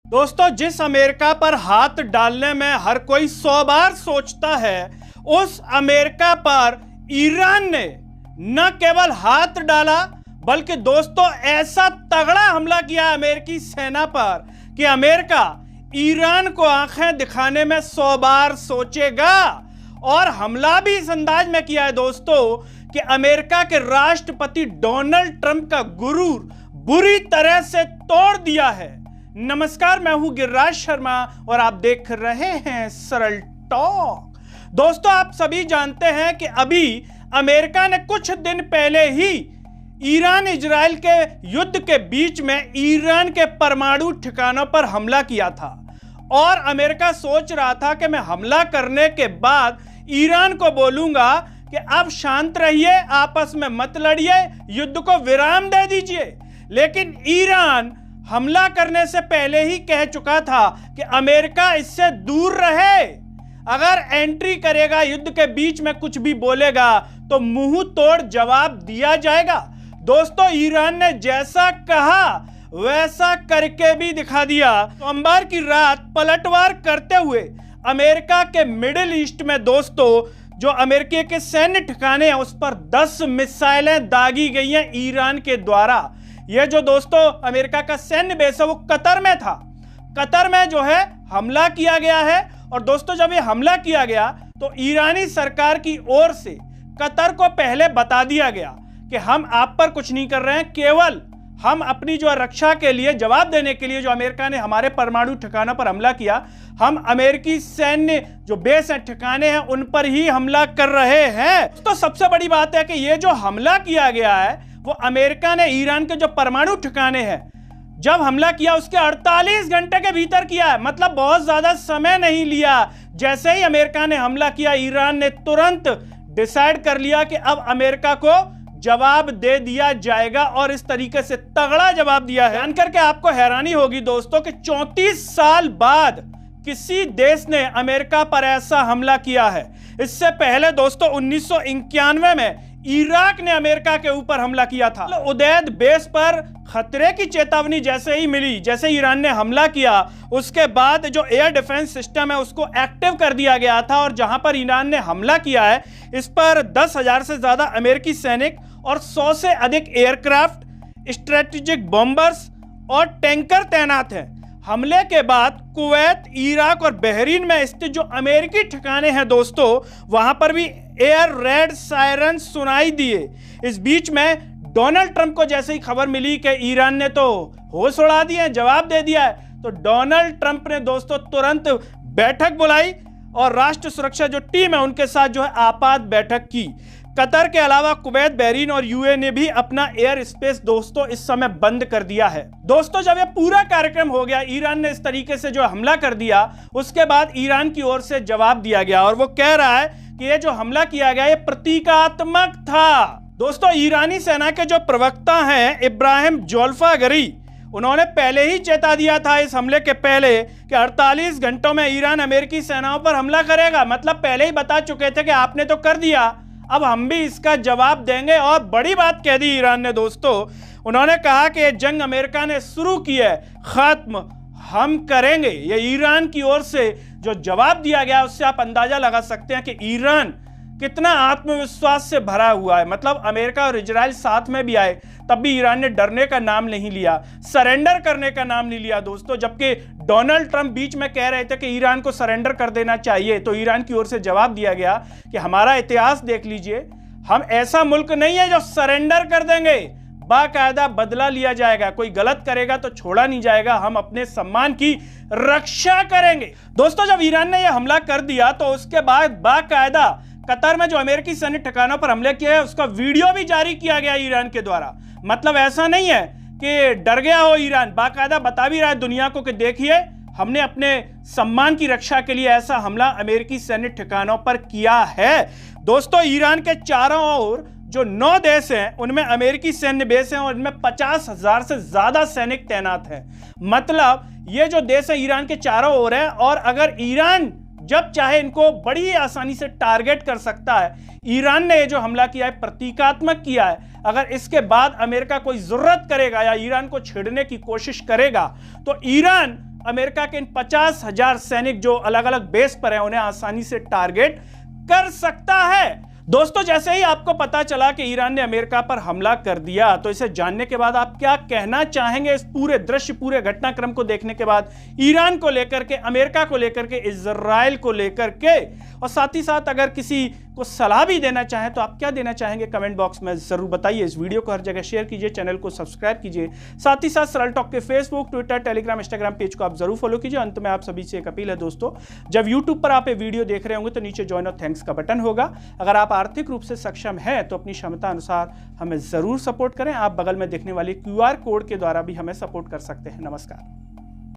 दोस्तों, जिस अमेरिका पर हाथ डालने में हर कोई 100 बार सोचता है, उस अमेरिका पर ईरान ने न केवल हाथ डाला बल्कि दोस्तों ऐसा तगड़ा हमला किया अमेरिकी सेना पर कि अमेरिका ईरान को आंखें दिखाने में 100 बार सोचेगा। और हमला भी इस अंदाज में किया है दोस्तों कि अमेरिका के राष्ट्रपति डोनाल्ड ट्रंप का गुरूर बुरी तरह से तोड़ दिया है। नमस्कार, मैं हूं गिरिराज शर्मा और आप देख रहे हैं सरल टॉक। दोस्तों, आप सभी जानते हैं कि अभी अमेरिका ने कुछ दिन पहले ही ईरान इजराइल के युद्ध के बीच में ईरान के परमाणु ठिकानों पर हमला किया था और अमेरिका सोच रहा था कि मैं हमला करने के बाद ईरान को बोलूंगा कि अब शांत रहिए, आपस में मत लड़िए, युद्ध को विराम दे दीजिए। लेकिन ईरान हमला करने से पहले ही कह चुका था कि अमेरिका इससे दूर रहे, अगर एंट्री करेगा, युद्ध के बीच में कुछ भी बोलेगा तो मुंह तोड़ जवाब दिया जाएगा। दोस्तों, ईरान ने जैसा कहा वैसा करके भी दिखा दिया। सोमवार की रात पलटवार करते हुए अमेरिका के मिडिल ईस्ट में दोस्तों जो अमेरिका के सैन्य ठिकाने हैं उस पर 10 मिसाइलें दागी गई हैं ईरान के द्वारा। यह जो दोस्तों अमेरिका का सैन्य बेस है वो कतर में था। कतर में जो है हमला किया गया है और दोस्तों जब ये हमला किया गया तो ईरानी सरकार की ओर से कतर को पहले बता दिया गया कि हम आप पर कुछ नहीं कर रहे हैं, केवल हम अपनी जो रक्षा के लिए, जवाब देने के लिए जो अमेरिका ने हमारे परमाणु ठिकानों पर हमला किया, हम अमेरिकी सैन्य जो बेस हैं, ठिकाने हैं, उन पर ही हमला कर रहे हैं। तो सबसे बड़ी बात है कि ये जो हमला किया गया है वो अमेरिका ने ईरान के जो परमाणु ठिकाने हैं जब हमला किया उसके 48 घंटे के भीतर किया है, मतलब बहुत ज्यादा समय नहीं लिया। जैसे ही अमेरिका ने हमला किया, ईरान ने तुरंत डिसाइड कर लिया कि अब अमेरिका को जवाब दे दिया जाएगा और इस तरीके से तगड़ा जवाब दिया है। जानकर के आपको हैरानी होगी दोस्तों कि 34 साल बाद किसी देश ने अमेरिका पर ऐसा हमला किया है। इससे पहले दोस्तों 1991 में इराक ने अमेरिका के ऊपर हमला किया था। उदैद बेस पर खतरे की चेतावनी जैसे ही मिली, जैसे ईरान ने हमला किया, उसके बाद जो एयर डिफेंस सिस्टम है उसको एक्टिव कर दिया गया था और जहां पर ईरान ने हमला किया है इस पर 10,000 से ज्यादा अमेरिकी सैनिक और 100 से अधिक एयरक्राफ्ट, स्ट्रेटेजिक बॉम्बर्स और टैंकर तैनात हैं। हमले के बाद कुवैत, इराक और बहरीन में स्थित जो अमेरिकी ठिकाने हैं दोस्तों वहां पर भी एयर रेड सायरन सुनाई दिए। इस बीच में डोनाल्ड ट्रंप को जैसे ही खबर मिली कि ईरान ने तो होश उड़ा दिए, जवाब दे दिया है, तो डोनाल्ड ट्रंप ने दोस्तों तुरंत बैठक बुलाई और राष्ट्रीय सुरक्षा जो टीम है उनके साथ जो है आपात बैठक की। कतर के अलावा कुवैत, बहरीन और यूएई ने भी अपना एयर स्पेस दोस्तों इस समय बंद कर दिया है। दोस्तों, जब ये पूरा कार्यक्रम हो गया, ईरान ने इस तरीके से जो हमला कर दिया, उसके बाद ईरान की ओर से जवाब दिया गया और वो कह रहा है कि ये जो हमला किया गया ये प्रतीकात्मक था। दोस्तों, ईरानी सेना के जो प्रवक्ता हैं इब्राहिम जोल्फागरी, उन्होंने पहले ही चेता दिया था इस हमले के पहले कि 48 घंटों में ईरान अमेरिकी सेनाओं पर हमला करेगा। मतलब पहले ही बता चुके थे कि आपने तो कर दिया, अब हम भी इसका जवाब देंगे। और बड़ी बात कह दी ईरान ने दोस्तों, उन्होंने कहा कि ये जंग अमेरिका ने शुरू की है, खत्म हम करेंगे। ये ईरान की ओर से जो जवाब दिया गया उससे आप अंदाजा लगा सकते हैं कि ईरान कितना आत्मविश्वास से भरा हुआ है। मतलब अमेरिका और इजराइल साथ में भी आए तब भी ईरान ने डरने का नाम नहीं लिया, सरेंडर करने का नाम नहीं लिया दोस्तों। जबकि डोनाल्ड ट्रंप बीच में कह रहे थे कि ईरान को सरेंडर कर देना चाहिए, तो ईरान की ओर से जवाब दिया गया कि हमारा इतिहास देख लीजिए, हम ऐसा मुल्क नहीं है जो सरेंडर कर देंगे, बाकायदा बदला लिया जाएगा, कोई गलत करेगा तो छोड़ा नहीं जाएगा, हम अपने सम्मान की रक्षा करेंगे। दोस्तों, जब ईरान ने यह हमला कर दिया तो उसके बाद बाकायदा कतर में जो अमेरिकी सैन्य ठिकानों पर हमले किए हैं उसका वीडियो भी जारी किया गया ईरान के द्वारा। मतलब ऐसा नहीं है कि डर गया हो ईरान, बाकायदा बता भी रहा है दुनिया को कि देखिए हमने अपने सम्मान की रक्षा के लिए ऐसा हमला अमेरिकी सैन्य ठिकानों पर किया है। दोस्तों, ईरान के चारों ओर जो 9 देश हैं उनमें अमेरिकी सैन्य बेस हैं और इनमें 50,000 से ज्यादा सैनिक तैनात हैं। मतलब ये जो देश है ईरान के चारों ओर है और अगर ईरान जब चाहे इनको बड़ी ही आसानी से टारगेट कर सकता है। ईरान ने जो हमला किया है प्रतीकात्मक किया है। अगर इसके बाद अमेरिका कोई जरूरत करेगा या ईरान को छेड़ने की कोशिश करेगा तो ईरान अमेरिका के इन 50,000 सैनिक जो अलग अलग बेस पर हैं उन्हें आसानी से टारगेट कर सकता है। दोस्तों, जैसे ही आपको पता चला कि ईरान ने अमेरिका पर हमला कर दिया, तो इसे जानने के बाद आप क्या कहना चाहेंगे? इस पूरे दृश्य, पूरे घटनाक्रम को देखने के बाद, ईरान को लेकर के, अमेरिका को लेकर के, इजराइल को लेकर के, और साथ ही साथ अगर किसी को सलाह भी देना चाहें तो आप क्या देना चाहेंगे? कमेंट बॉक्स में जरूर बताइए। इस वीडियो को हर जगह शेयर कीजिए, चैनल को सब्सक्राइब कीजिए, साथ ही साथ सरल टॉक के Facebook, Twitter, Telegram, Instagram page को आप जरूर फॉलो कीजिए। अंत में आप सभी से एक अपील है दोस्तों, जब यूट्यूब पर आप ये वीडियो देख रहे होंगे तो नीचे ज्वाइन और थैंक्स का बटन होगा। अगर आप आर्थिक रूप से सक्षम हैं तो अपनी क्षमता अनुसार हमें जरूर सपोर्ट करें। आप बगल में दिखने वाली QR कोड के द्वारा भी हमें सपोर्ट कर सकते हैं। नमस्कार।